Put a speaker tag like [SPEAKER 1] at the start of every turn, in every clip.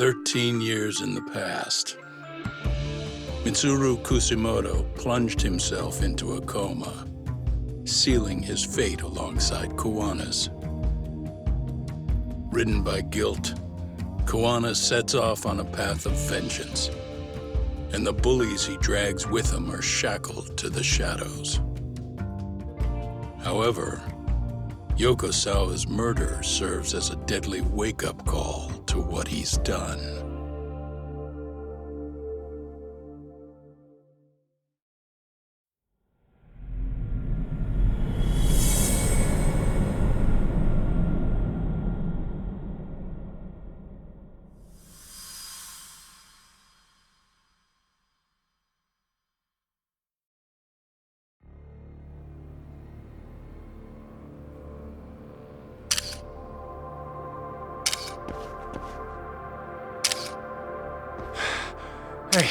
[SPEAKER 1] 13 years in the past. Mitsuru Kusumoto plunged himself into a coma, sealing his fate alongside Kuwana's. Ridden by guilt, Kuwana sets off on a path of vengeance, and the bullies he drags with him are shackled to the shadows. However, Yokosawa's murder serves as a deadly wake-up call to what he's done.
[SPEAKER 2] Hey.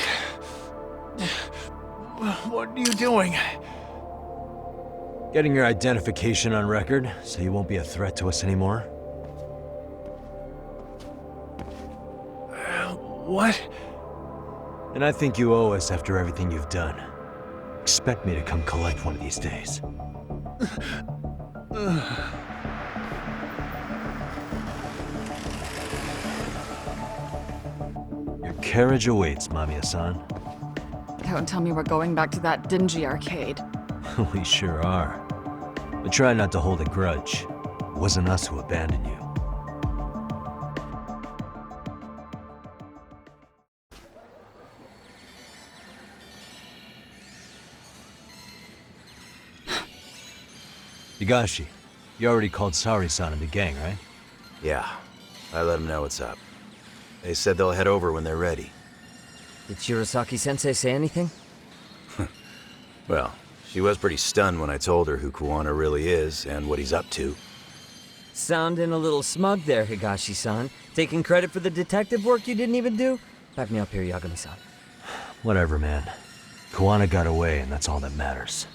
[SPEAKER 2] What are you doing?
[SPEAKER 3] Getting your identification on record, so you won't be a threat to us anymore?
[SPEAKER 2] What?
[SPEAKER 3] And I think you owe us after everything you've done. Expect me to come collect one of these days. Your carriage awaits, Mamiya-san.
[SPEAKER 4] Don't tell me we're going back to that dingy arcade.
[SPEAKER 3] We sure are. But try not to hold a grudge. It wasn't us who abandoned you. Higashi, you already called Sari-san and the gang, right?
[SPEAKER 5] Yeah, I let them know what's up. They said they'll head over when they're ready.
[SPEAKER 6] Did Shirosaki-sensei say anything?
[SPEAKER 5] Well, she was pretty stunned when I told her who Kuwana really is and what he's up to.
[SPEAKER 6] Sounding a little smug there, Higashi-san. Taking credit for the detective work you didn't even do? Back me up here, Yagami-san.
[SPEAKER 3] Whatever, man. Kuwana got away, and that's all that matters.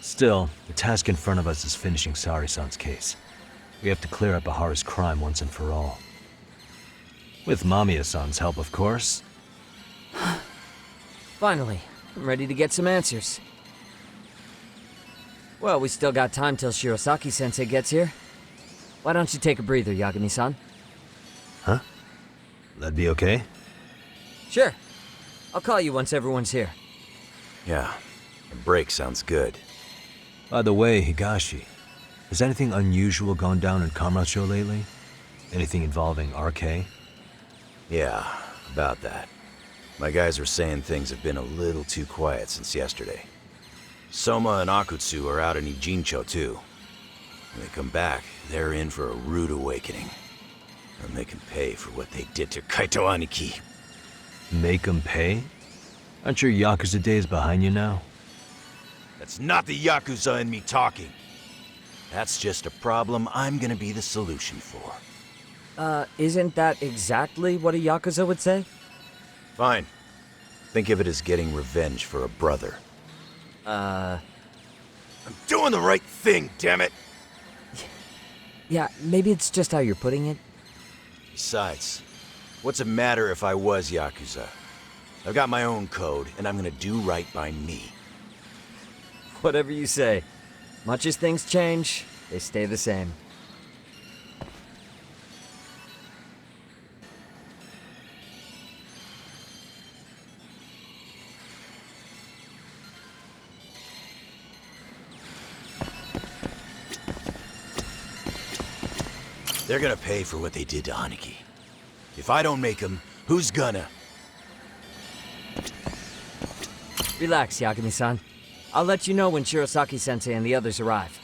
[SPEAKER 3] Still, the task in front of us is finishing Sari-san's case. We have to clear up Ahara's crime once and for all. With Mamiya-san's help, of course.
[SPEAKER 6] Finally, I'm ready to get some answers. Well, we still got time till Shirosaki-sensei gets here. Why don't you take a breather, Yagami-san?
[SPEAKER 3] Huh? That'd be okay?
[SPEAKER 6] Sure. I'll call you once everyone's here.
[SPEAKER 5] Yeah, a break sounds good.
[SPEAKER 3] By the way, Higashi, has anything unusual gone down in Kamurocho lately? Anything involving RK?
[SPEAKER 5] Yeah, about that. My guys are saying things have been a little too quiet since yesterday. Soma and Akutsu are out in Ijincho too. When they come back, they're in for a rude awakening. And they can pay for what they did to Kaito Aniki.
[SPEAKER 3] Make 'em pay? Aren't your Yakuza days behind you now?
[SPEAKER 5] That's not the Yakuza in me talking. That's just a problem I'm gonna be the solution for.
[SPEAKER 6] Isn't that exactly what a Yakuza would say?
[SPEAKER 5] Fine. Think of it as getting revenge for a brother. I'm doing the right thing, damn it!
[SPEAKER 6] Yeah, maybe it's just how you're putting it.
[SPEAKER 5] Besides, what's it matter if I was Yakuza? I've got my own code, and I'm gonna do right by me.
[SPEAKER 6] Whatever you say. Much as things change, they stay the same.
[SPEAKER 5] They're gonna pay for what they did to Aniki. If I don't make them, who's gonna?
[SPEAKER 6] Relax, Yagami-san. I'll let you know when Shirosaki-sensei and the others arrive.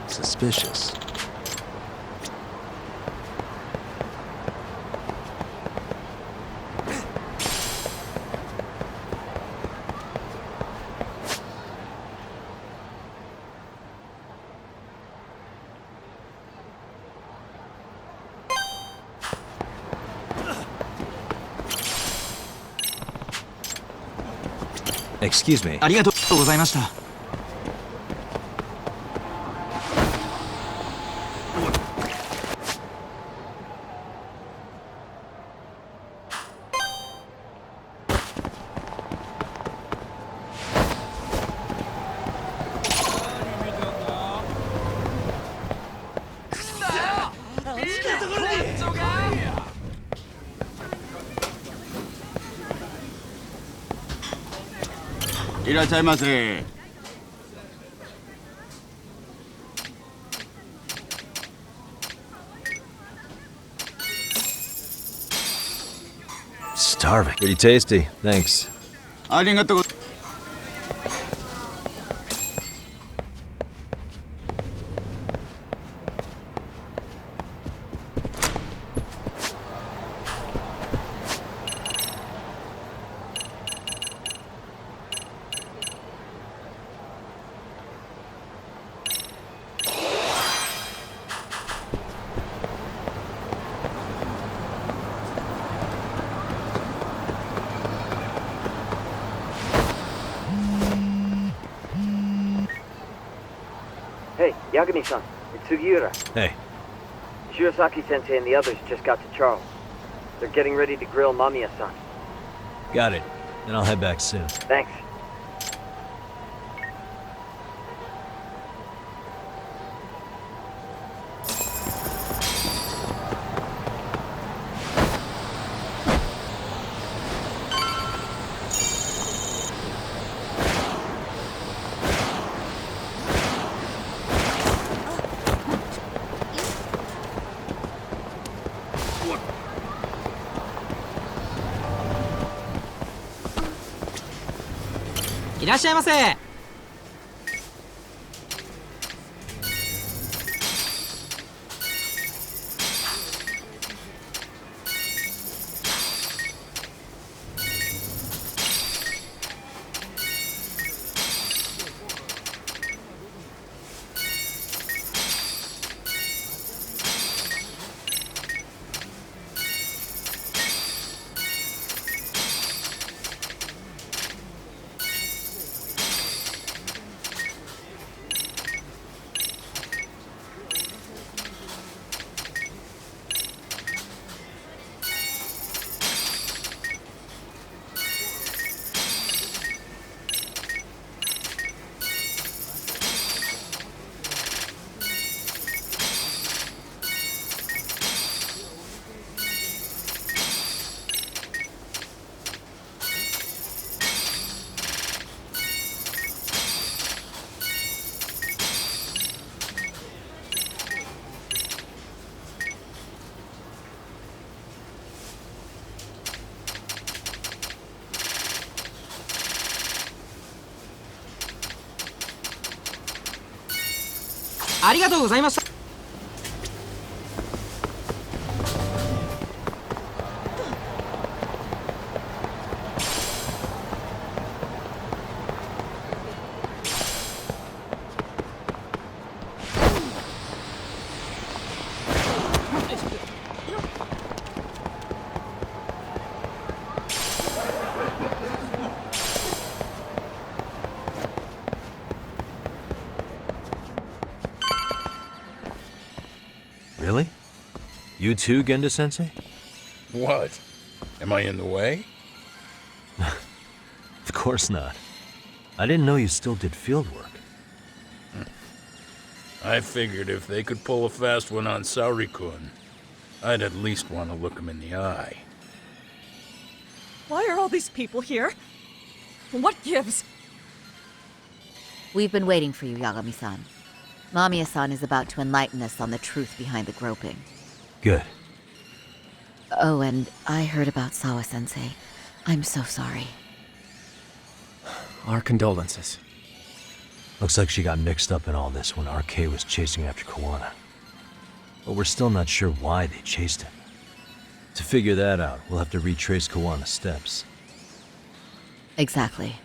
[SPEAKER 3] Suspicious. Excuse me.
[SPEAKER 2] ありがとうございました。いらっしゃいませ。
[SPEAKER 3] Starving. Pretty tasty. Thanks.
[SPEAKER 2] ありがとう。
[SPEAKER 6] Hey, Yagami-san, it's Sugiura.
[SPEAKER 3] Hey.
[SPEAKER 6] Shirosaki-sensei and the others just got to Charles. They're getting ready to grill Mamiya-san.
[SPEAKER 3] Got it. Then I'll head back soon.
[SPEAKER 6] Thanks.
[SPEAKER 2] いらっしゃいませ。ありがとうございました。
[SPEAKER 3] Really? You too, Genda-sensei?
[SPEAKER 1] What? Am I in the way?
[SPEAKER 3] Of course not. I didn't know you still did field work.
[SPEAKER 1] I figured if they could pull a fast one on Saori-kun, I'd at least want to look him in the eye.
[SPEAKER 4] Why are all these people here? What gives?
[SPEAKER 7] We've been waiting for you, Yagami-san. Mamiya-san is about to enlighten us on the truth behind the groping.
[SPEAKER 3] Good.
[SPEAKER 7] Oh, and I heard about Sawa-sensei. I'm so sorry.
[SPEAKER 2] Our condolences.
[SPEAKER 3] Looks like she got mixed up in all this when RK was chasing after Kawana. But we're still not sure why they chased him. To figure that out, we'll have to retrace Kawana's steps.
[SPEAKER 7] Exactly.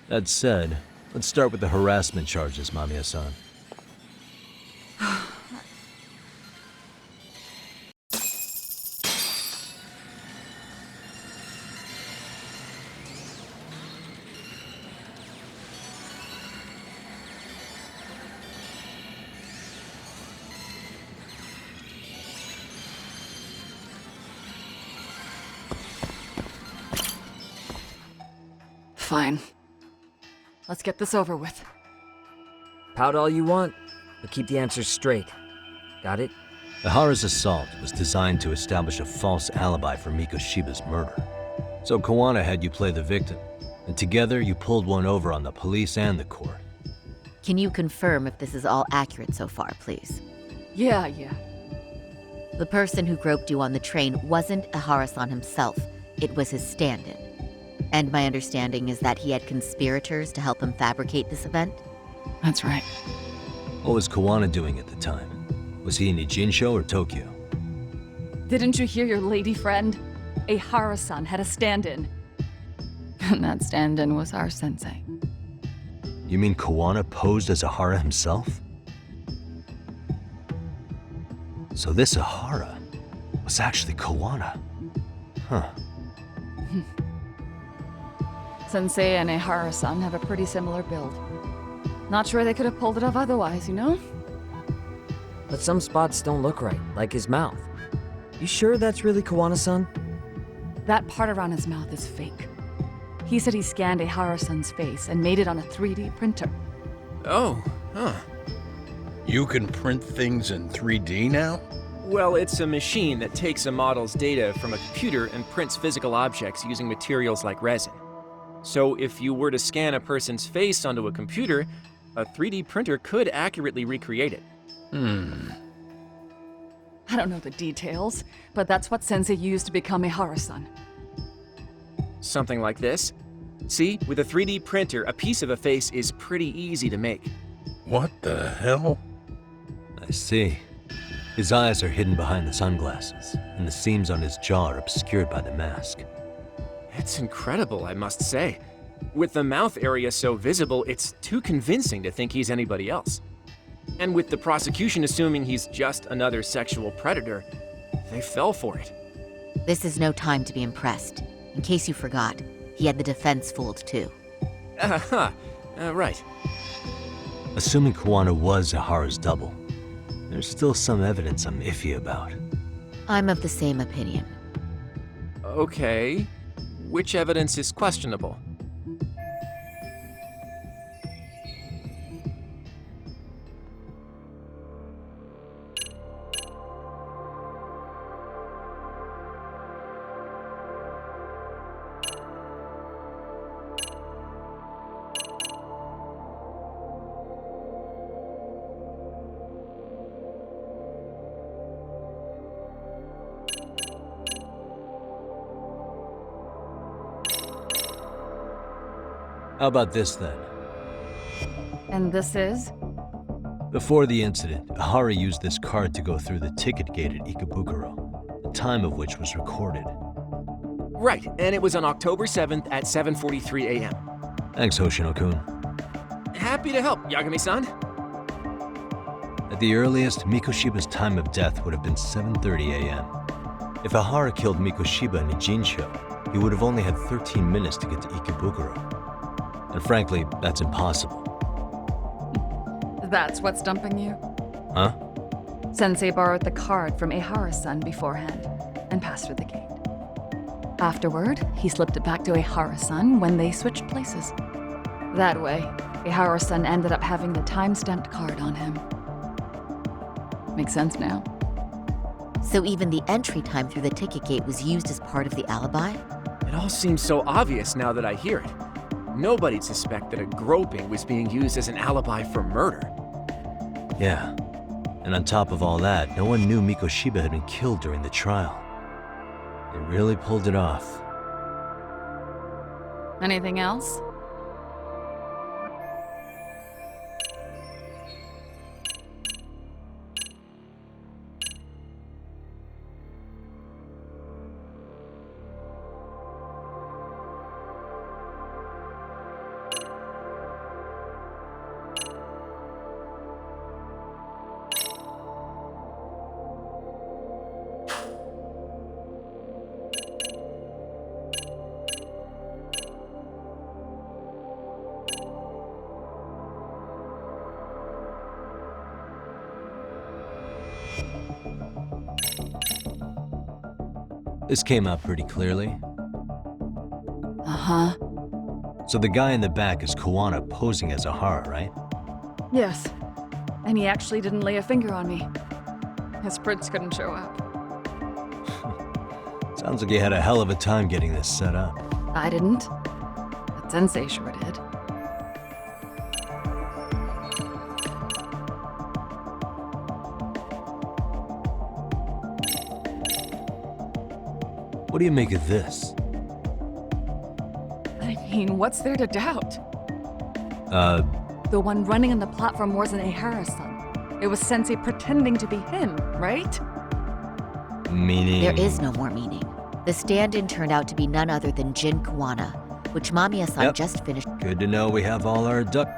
[SPEAKER 3] That said, let's start with the harassment charges, Mamiya-san.
[SPEAKER 4] Fine. Let's get this over with.
[SPEAKER 6] Pout all you want, but keep the answers straight. Got it?
[SPEAKER 3] Ihara's assault was designed to establish a false alibi for Mikoshiba's murder. So Kawana had you play the victim, and together you pulled one over on the police and the court.
[SPEAKER 7] Can you confirm if this is all accurate so far, please?
[SPEAKER 4] Yeah.
[SPEAKER 7] The person who groped you on the train wasn't Ihara-san himself. It was his stand-in. And my understanding is that he had conspirators to help him fabricate this event?
[SPEAKER 4] That's right.
[SPEAKER 3] What was Kawana doing at the time? Was he in Ijinsho or Tokyo?
[SPEAKER 4] Didn't you hear your lady friend? Ihara-san had a stand-in. And that stand-in was our sensei.
[SPEAKER 3] You mean Kawana posed as Ihara himself? So this Ihara was actually Kawana. Huh.
[SPEAKER 4] Sensei and Ihara-san have a pretty similar build. Not sure they could have pulled it off otherwise, you know?
[SPEAKER 6] But some spots don't look right, like his mouth. You sure that's really Kawana-san?
[SPEAKER 4] That part around his mouth is fake. He said he scanned Ihara-san's face and made it on a 3D printer.
[SPEAKER 8] Oh, huh.
[SPEAKER 1] You can print things in 3D now?
[SPEAKER 8] Well, it's a machine that takes a model's data from a computer and prints physical objects using materials like resin. So if you were to scan a person's face onto a computer, a 3D printer could accurately recreate it.
[SPEAKER 4] I don't know the details, but that's what Sensei used to become Ihara-san.
[SPEAKER 8] Something like this. See, with a 3D printer, a piece of a face is pretty easy to make.
[SPEAKER 1] What the hell?
[SPEAKER 3] I see. His eyes are hidden behind the sunglasses, and the seams on his jaw are obscured by the mask.
[SPEAKER 8] It's incredible, I must say. With the mouth area so visible, it's too convincing to think he's anybody else. And with the prosecution assuming he's just another sexual predator, they fell for it.
[SPEAKER 7] This is no time to be impressed. In case you forgot, he had the defense fooled too.
[SPEAKER 8] Right.
[SPEAKER 3] Assuming Kawana was Ihara's double, there's still some evidence I'm iffy about.
[SPEAKER 7] I'm of the same opinion.
[SPEAKER 8] Okay. Which evidence is questionable?
[SPEAKER 3] How about this then?
[SPEAKER 4] And this is?
[SPEAKER 3] Before the incident, Ihara used this card to go through the ticket gate at Ikebukuro, the time of which was recorded.
[SPEAKER 8] Right, and it was on October 7th at 7:43 a.m.
[SPEAKER 3] Thanks, Hoshino-kun.
[SPEAKER 8] Happy to help, Yagami-san.
[SPEAKER 3] At the earliest, Mikoshiba's time of death would have been 7:30 a.m. If Ihara killed Mikoshiba in Ijinsho, he would have only had 13 minutes to get to Ikebukuro. And frankly, that's impossible.
[SPEAKER 4] That's what's stumping you?
[SPEAKER 3] Huh?
[SPEAKER 4] Sensei borrowed the card from Ihara-san beforehand and passed through the gate. Afterward, he slipped it back to Ihara-san when they switched places. That way, Ihara-san ended up having the time-stamped card on him. Makes sense now.
[SPEAKER 7] So even the entry time through the ticket gate was used as part of the alibi?
[SPEAKER 8] It all seems so obvious now that I hear it. Nobody'd suspect that a groping was being used as an alibi for murder.
[SPEAKER 3] Yeah. And on top of all that, no one knew Mikoshiba had been killed during the trial. They really pulled it off.
[SPEAKER 4] Anything else?
[SPEAKER 3] This came out pretty clearly.
[SPEAKER 4] Uh-huh.
[SPEAKER 3] So the guy in the back is Kuwana posing as Ahara, right?
[SPEAKER 4] Yes. And he actually didn't lay a finger on me. His prince couldn't show up.
[SPEAKER 3] Sounds like you had a hell of a time getting this set up.
[SPEAKER 4] I didn't. But Sensei sure did.
[SPEAKER 3] What do you make of this?
[SPEAKER 4] I mean, what's there to doubt?
[SPEAKER 3] The
[SPEAKER 4] The one running on the platform wasn't Ehara-san. It was Sensei pretending to be him, right?
[SPEAKER 3] meaning...
[SPEAKER 7] There is no more meaning. The stand-in turned out to be none other than Jin Kuwana, which Mamiya-san
[SPEAKER 3] Yep.
[SPEAKER 7] just finished.
[SPEAKER 3] Good to know we have all our duck...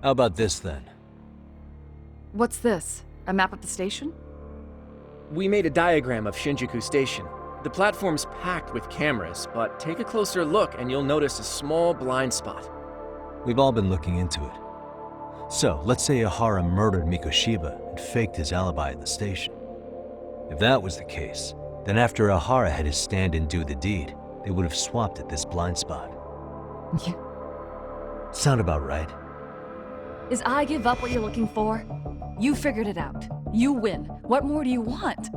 [SPEAKER 3] How about this then?
[SPEAKER 4] What's this? A map of the station?
[SPEAKER 8] We made a diagram of Shinjuku Station. The platform's packed with cameras, but take a closer look and you'll notice a small blind spot.
[SPEAKER 3] We've all been looking into it. So, let's say Ahara murdered Mikoshiba and faked his alibi at the station. If that was the case, then after Ahara had his stand-in do the deed, they would have swapped at this blind spot. Sound about right?
[SPEAKER 4] Is I give up what you're looking for? You figured it out. You win. What more do you want?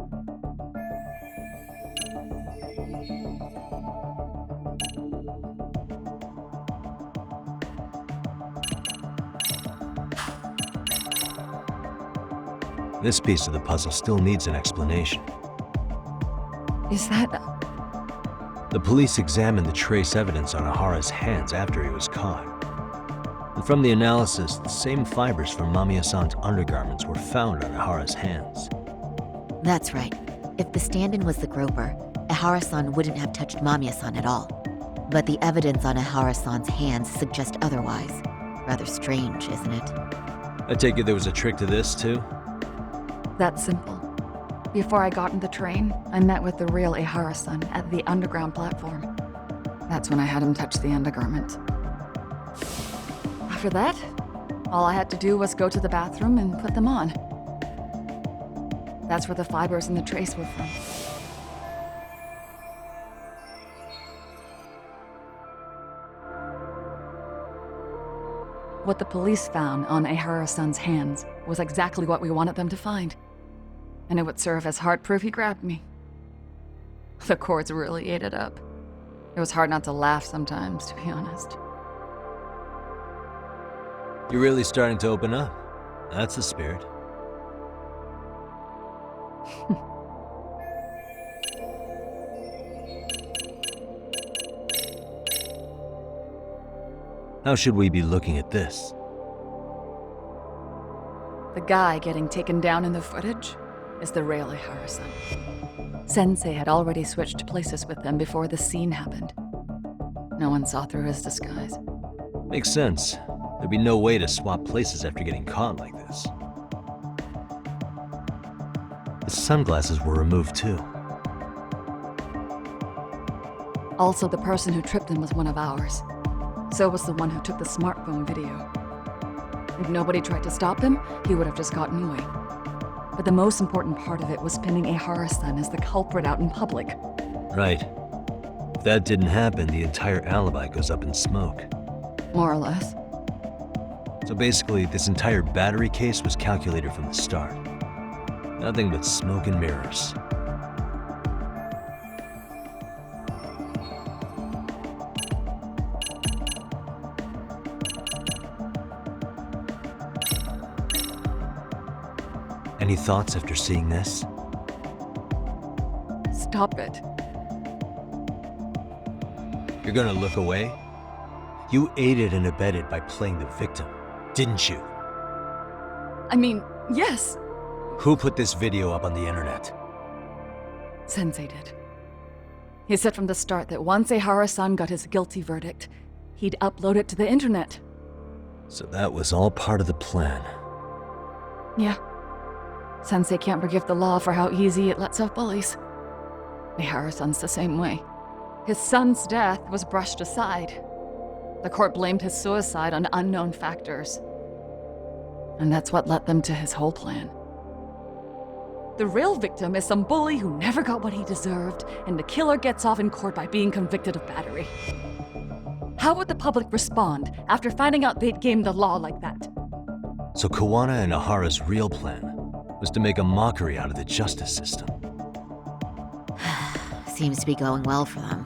[SPEAKER 3] This piece of the puzzle still needs an explanation.
[SPEAKER 4] Is that...
[SPEAKER 3] The police examined the trace evidence on Ahara's hands after he was caught. And from the analysis, the same fibers from Mamiya-san's undergarments were found on Ahara's hands.
[SPEAKER 7] That's right. If the stand-in was the groper, Ehara-san wouldn't have touched Mamiya-san at all. But the evidence on Ehara-san's hands suggests otherwise. Rather strange, isn't it?
[SPEAKER 3] I take it there was a trick to this, too?
[SPEAKER 4] That's simple. Before I got in the train, I met with the real Ehara-san at the underground platform. That's when I had him touch the undergarment. After that, all I had to do was go to the bathroom and put them on. That's where the fibers in the trace were from. What the police found on Ehara-san's hands was exactly what we wanted them to find. And it would serve as hard proof he grabbed me. The cords really ate it up. It was hard not to laugh sometimes, to be honest.
[SPEAKER 3] You're really starting to open up. That's the spirit. How should we be looking at this?
[SPEAKER 4] The guy getting taken down in the footage is the real Ehara-san. Sensei had already switched places with them before the scene happened. No one saw through his disguise.
[SPEAKER 3] Makes sense. There'd be no way to swap places after getting caught like this. The sunglasses were removed too.
[SPEAKER 4] Also, the person who tripped him was one of ours. So was the one who took the smartphone video. If nobody tried to stop him, he would have just gotten away. But the most important part of it was pinning Ehara-san as the culprit out in public.
[SPEAKER 3] Right. If that didn't happen, the entire alibi goes up in smoke.
[SPEAKER 4] More or less.
[SPEAKER 3] So basically, this entire battery case was calculated from the start. Nothing but smoke and mirrors. Any thoughts after seeing this?
[SPEAKER 4] Stop it.
[SPEAKER 3] You're gonna look away? You aided and abetted by playing the victim, didn't you?
[SPEAKER 4] I mean, yes,
[SPEAKER 3] Who put this video up on the internet?
[SPEAKER 4] Sensei did. He said from the start that once Ehara-san got his guilty verdict, he'd upload it to the internet.
[SPEAKER 3] So that was all part of the plan.
[SPEAKER 4] Yeah. Sensei can't forgive the law for how easy it lets out bullies. Ihara-san's the same way. His son's death was brushed aside. The court blamed his suicide on unknown factors. And that's what led them to his whole plan. The real victim is some bully who never got what he deserved, and the killer gets off in court by being convicted of battery. How would the public respond after finding out they'd gamed the law like that?
[SPEAKER 3] So Kawana and Ihara's real plan was to make a mockery out of the justice system.
[SPEAKER 7] Seems to be going well for them.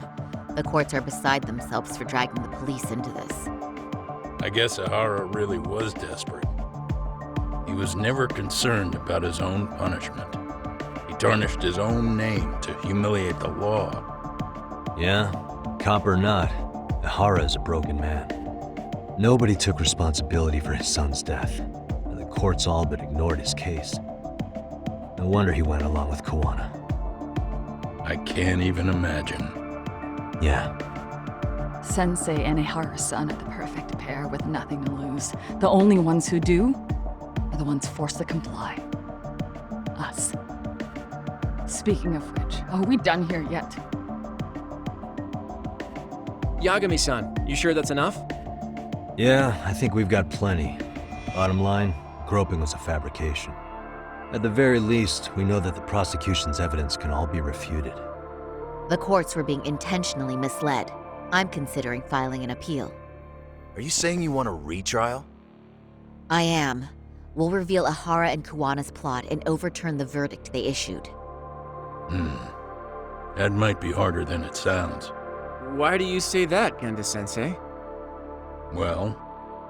[SPEAKER 7] The courts are beside themselves for dragging the police into this.
[SPEAKER 1] I guess Ihara really was desperate. He was never concerned about his own punishment. He tarnished his own name to humiliate the law.
[SPEAKER 3] Yeah, cop or not, Ihara is a broken man. Nobody took responsibility for his son's death, and the courts all but ignored his case. No wonder he went along with Kawana.
[SPEAKER 1] I can't even imagine.
[SPEAKER 3] Yeah.
[SPEAKER 4] Sensei and Ihara-san are the perfect pair with nothing to lose. The only ones who do are the ones forced to comply. Us. Speaking of which, are we done here yet?
[SPEAKER 8] Yagami-san, you sure that's enough?
[SPEAKER 3] Yeah, I think we've got plenty. Bottom line, groping was a fabrication. At the very least, we know that the prosecution's evidence can all be refuted.
[SPEAKER 7] The courts were being intentionally misled. I'm considering filing an appeal.
[SPEAKER 5] Are you saying you want a retrial?
[SPEAKER 7] I am. We'll reveal Ihara and Kawana's plot and overturn the verdict they issued.
[SPEAKER 1] That might be harder than it sounds.
[SPEAKER 8] Why do you say that, Genda-sensei?
[SPEAKER 1] Well,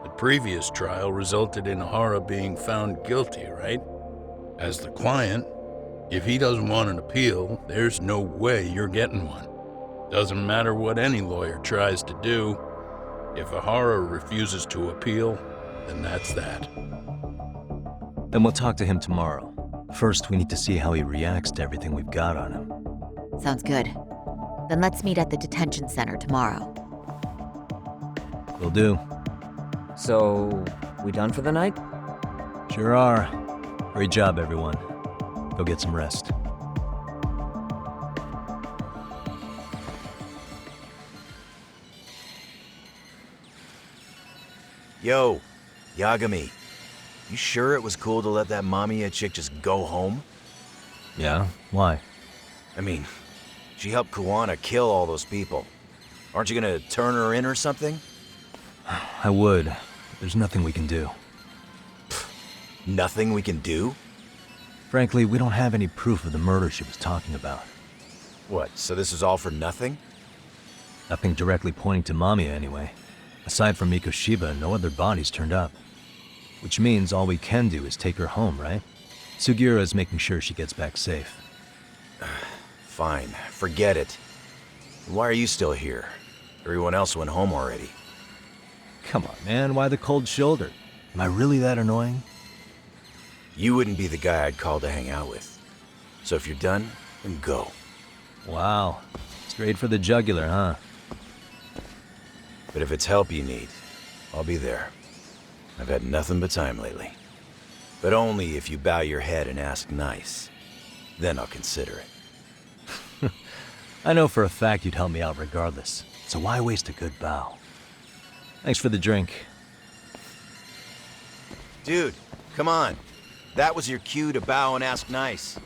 [SPEAKER 1] the previous trial resulted in Ihara being found guilty, right? As the client, if he doesn't want an appeal, there's no way you're getting one. Doesn't matter what any lawyer tries to do. If Ihara refuses to appeal, then that's that.
[SPEAKER 3] Then we'll talk to him tomorrow. First, we need to see how he reacts to everything we've got on him.
[SPEAKER 7] Sounds good. Then let's meet at the detention center tomorrow.
[SPEAKER 3] Will do.
[SPEAKER 6] So, we done for the night?
[SPEAKER 3] Sure are. Great job, everyone. Go get some rest.
[SPEAKER 5] Yo, Yagami. You sure it was cool to let that Mamiya chick just go home?
[SPEAKER 3] Yeah? Why?
[SPEAKER 5] I mean, she helped Kawana kill all those people. Aren't you gonna turn her in or something?
[SPEAKER 3] I would. There's nothing we can do.
[SPEAKER 5] Nothing we can do?
[SPEAKER 3] Frankly, we don't have any proof of the murder she was talking about.
[SPEAKER 5] What, so this is all for nothing?
[SPEAKER 3] Nothing directly pointing to Mamiya, anyway. Aside from Mikoshiba, no other bodies turned up. Which means all we can do is take her home, right? Sugiura is making sure she gets back safe.
[SPEAKER 5] Fine, forget it. Why are you still here? Everyone else went home already.
[SPEAKER 3] Come on, man, why the cold shoulder? Am I really that annoying?
[SPEAKER 5] You wouldn't be the guy I'd call to hang out with. So if you're done, then go.
[SPEAKER 3] Wow. Straight for the jugular, huh?
[SPEAKER 5] But if it's help you need, I'll be there. I've had nothing but time lately. But only if you bow your head and ask nice. Then I'll consider it.
[SPEAKER 3] I know for a fact you'd help me out regardless, so why waste a good bow? Thanks for the drink.
[SPEAKER 5] Dude, come on. That was your cue to bow and ask nice.